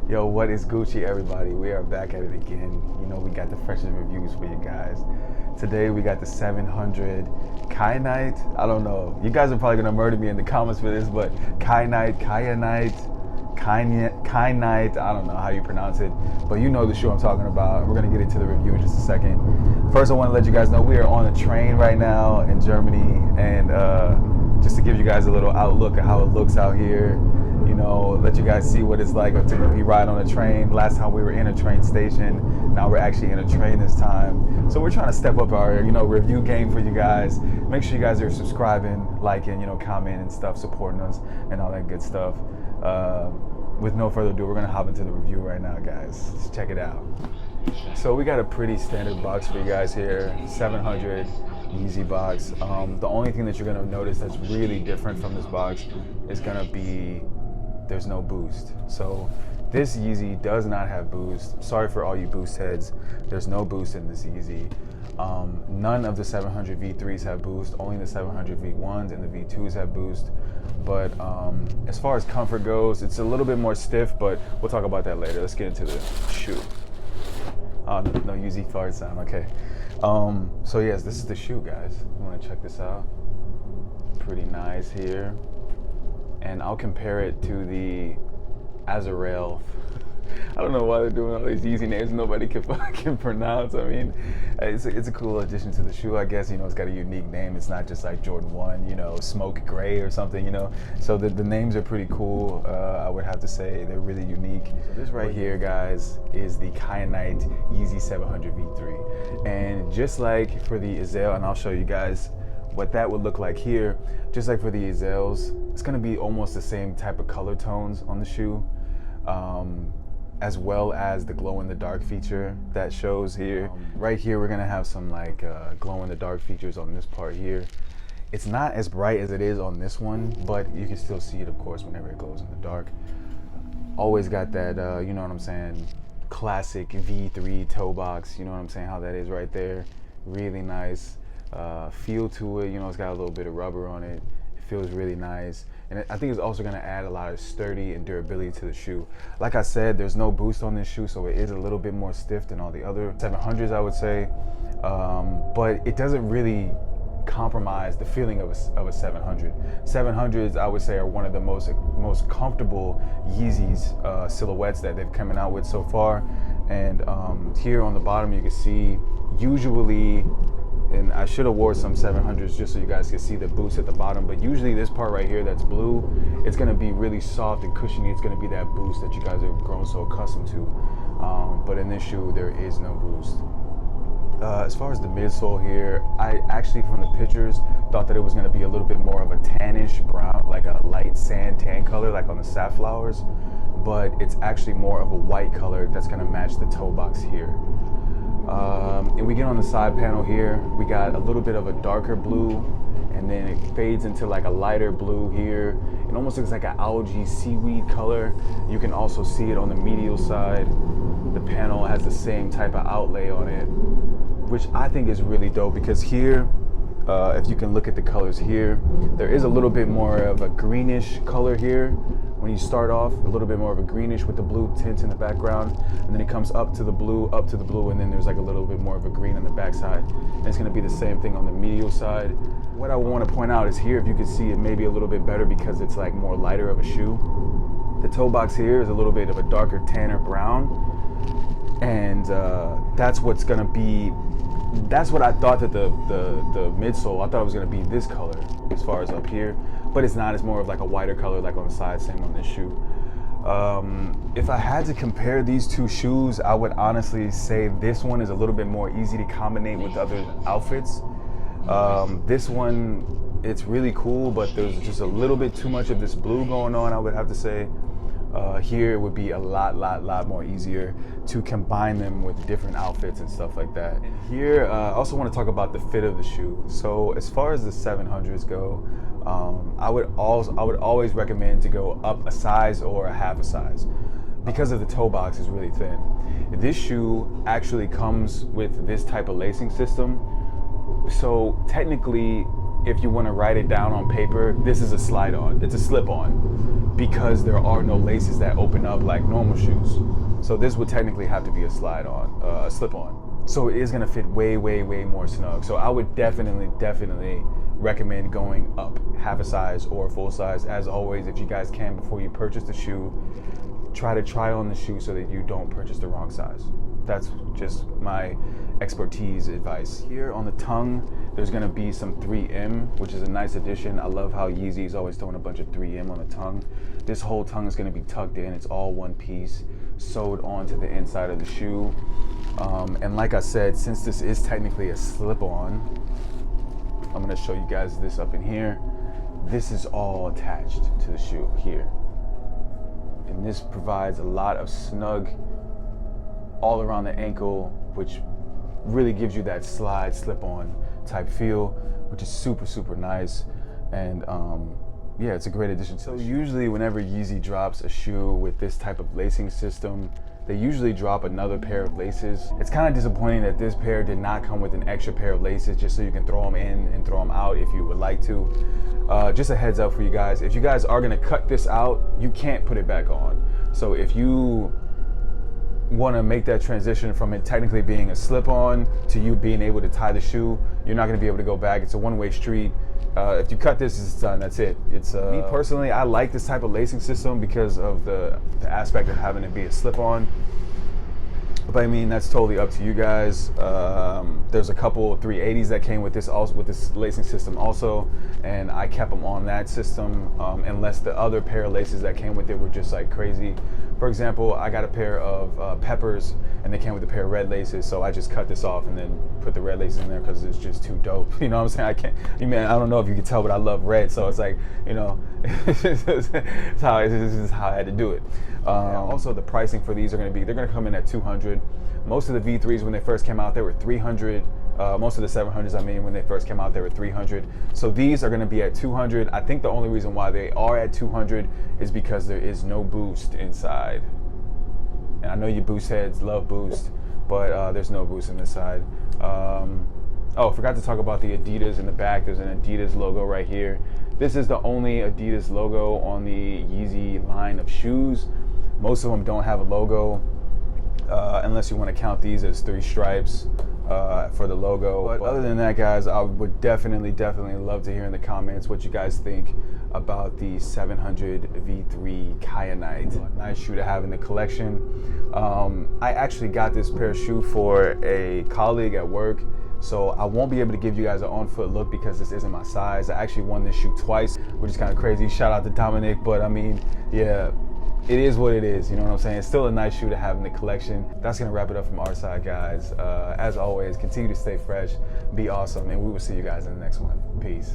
Yo, what is Gucci, everybody? We are back at it again. You know, we got the freshest reviews for you guys. Today we got the 700 Kyanite. I don't know. You guys are probably gonna murder me in the comments for this, but Kyanite, I don't know how you pronounce it, but you know the shoe I'm talking about. We're gonna get into the review in just a second. First, I want to let you guys know we are on a train right now in Germany, and just to give you guys a little outlook of how it looks out here. You know, let you guys see what it's like to be riding on a train. Last time we were in a train station, now we're actually in a train this time. So we're trying to step up our, review game for you guys. Make sure you guys are subscribing, liking, commenting and stuff, supporting us and all that good stuff. With no further ado, we're gonna hop into the review right now, guys. Let's check it out. So we got a pretty standard box for you guys here, 700 Yeezy box. The only thing that you're gonna notice that's really different from this box is gonna be there's no boost. So this Yeezy does not have boost. Sorry for all you boost heads. There's no boost in this Yeezy. None of the 700 V3s have boost. Only the 700 V1s and the V2s have boost. But as far as comfort goes, it's a little bit more stiff, but we'll talk about that later. Let's get into the shoe. No Yeezy fart sound, okay. So yes, this is the shoe, guys. You wanna check this out? Pretty nice here. And I'll compare it to the Arzareth. I don't know why they're doing all these Yeezy names nobody can pronounce. I mean, it's a cool addition to the shoe, I guess. It's got a unique name. It's not just like Jordan 1, Smoke Gray or something, So the names are pretty cool. I would have to say they're really unique. So this right here, guys, is the Kyanite Yeezy 700 V3. And just like for the Arzareth, and I'll show you guys what that would look like here, just like for the Arzareths, it's gonna be almost the same type of color tones on the shoe, as well as the glow in the dark feature that shows here. Right here, we're gonna have some like glow in the dark features on this part here. It's not as bright as it is on this one, but you can still see it, of course, whenever it glows in the dark. Always got that, you know what I'm saying, classic V3 toe box, you know what I'm saying, how that is right there. Really nice feel to it. It's got a little bit of rubber on it. It feels really nice, and I think it's also going to add a lot of sturdy and durability to the shoe. Like I said, there's no boost on this shoe, so it is a little bit more stiff than all the other 700s, I would say, but it doesn't really compromise the feeling of a 700. 700s, I would say, are one of the most comfortable Yeezys silhouettes that they've coming out with so far. And here on the bottom, you can see usually, and I should have wore some 700s just so you guys can see the boost at the bottom, but usually this part right here that's blue, it's gonna be really soft and cushiony. It's gonna be that boost that you guys have grown so accustomed to. But in this shoe, there is no boost. As far as the midsole here, I actually, from the pictures, thought that it was gonna be a little bit more of a tannish brown, like a light sand tan color, like on the safflowers, but it's actually more of a white color that's gonna match the toe box here. And we get on the side panel here, we got a little bit of a darker blue, and then it fades into like a lighter blue here. It almost looks like an algae seaweed color. You can also see it on the medial side. The panel has the same type of outlay on it, which I think is really dope, because here, if you can look at the colors here, there is a little bit more of a greenish color here. When you start off, a little bit more of a greenish with the blue tint in the background, and then it comes up to the blue, and then there's like a little bit more of a green on the backside. And it's gonna be the same thing on the medial side. What I wanna point out is here, if you can see it maybe a little bit better because it's like more lighter of a shoe. The toe box here is a little bit of a darker tanner brown, and that's what's gonna be, that's what I thought that the midsole, I thought it was gonna be this color as far as up here, but it's not. It's more of like a whiter color, like on the side, same on this shoe. If I had to compare these two shoes, I would honestly say this one is a little bit more easy to combine with other outfits. This one, it's really cool, but there's just a little bit too much of this blue going on, I would have to say. Here it would be a lot more easier to combine them with different outfits and stuff like that. And here, I also want to talk about the fit of the shoe. So as far as the 700s go, I would always recommend to go up a size or a half a size, because of the toe box is really thin. This shoe actually comes with this type of lacing system. So technically, if you want to write it down on paper, this is a slide-on. It's a slip-on. because there are no laces that open up like normal shoes. So this would technically have to be a slip-on. So it is gonna fit way more snug. So I would definitely recommend going up half a size or full size. As always, if you guys can, before you purchase the shoe, try to try on the shoe so that you don't purchase the wrong size. That's just my expertise advice. Here on the tongue, there's gonna be some 3M, which is a nice addition. I love how Yeezy is always throwing a bunch of 3M on the tongue. This whole tongue is gonna be tucked in. It's all one piece, sewed onto the inside of the shoe. And like I said, since this is technically a slip-on, I'm gonna show you guys this up in here. This is all attached to the shoe here. And this provides a lot of snug all around the ankle, which really gives you that slide slip-on type feel, which is super nice. And yeah, it's a great addition. So usually whenever Yeezy drops a shoe with this type of lacing system, they usually drop another pair of laces. It's kind of disappointing that this pair did not come with an extra pair of laces just so you can throw them in and throw them out if you would like to. Just a heads up for you guys, if you guys are gonna cut this out, you can't put it back on. So if you want to make that transition from it technically being a slip-on to you being able to tie the shoe, you're not going to be able to go back. It's a one-way street. If you cut this, it's done. That's it. It's me personally, I like this type of lacing system because of the aspect of having it be a slip-on. But I mean, that's totally up to you guys. There's a couple 380s that came with this also, with this lacing system also, and I kept them on that system unless the other pair of laces that came with it were just like crazy. For example, I got a pair of peppers and they came with a pair of red laces, so I just cut this off and then put the red laces in there because it's just too dope. You know what I'm saying? I can't, I don't know if you can tell, but I love red, so it's like, you know, this is how I had to do it. Also, the pricing for these are going to be, they're going to come in at 200. Most of the V3s when they first came out, they were 300. Most of the 700s, I mean, when they first came out, they were 300. So these are going to be at 200. I think the only reason why they are at 200 is because there is no boost inside. And I know you boost heads love boost, but there's no boost in this side. Oh, I forgot to talk about the Adidas in the back. There's an Adidas logo right here. This is the only Adidas logo on the Yeezy line of shoes. Most of them don't have a logo, unless you want to count these as 3 stripes for the logo. But other than that, guys, I would definitely love to hear in the comments what you guys think about the 700 V3 Kyanite. Nice shoe to have in the collection. I actually got this pair of shoe for a colleague at work, so I won't be able to give you guys an on-foot look because this isn't my size. I actually won this shoe twice, which is kind of crazy. Shout out to Dominic, but I mean, yeah, it is what it is, you know what I'm saying? It's still a nice shoe to have in the collection. That's gonna wrap it up from our side, guys. As always, continue to stay fresh, be awesome, and we will see you guys in the next one. Peace.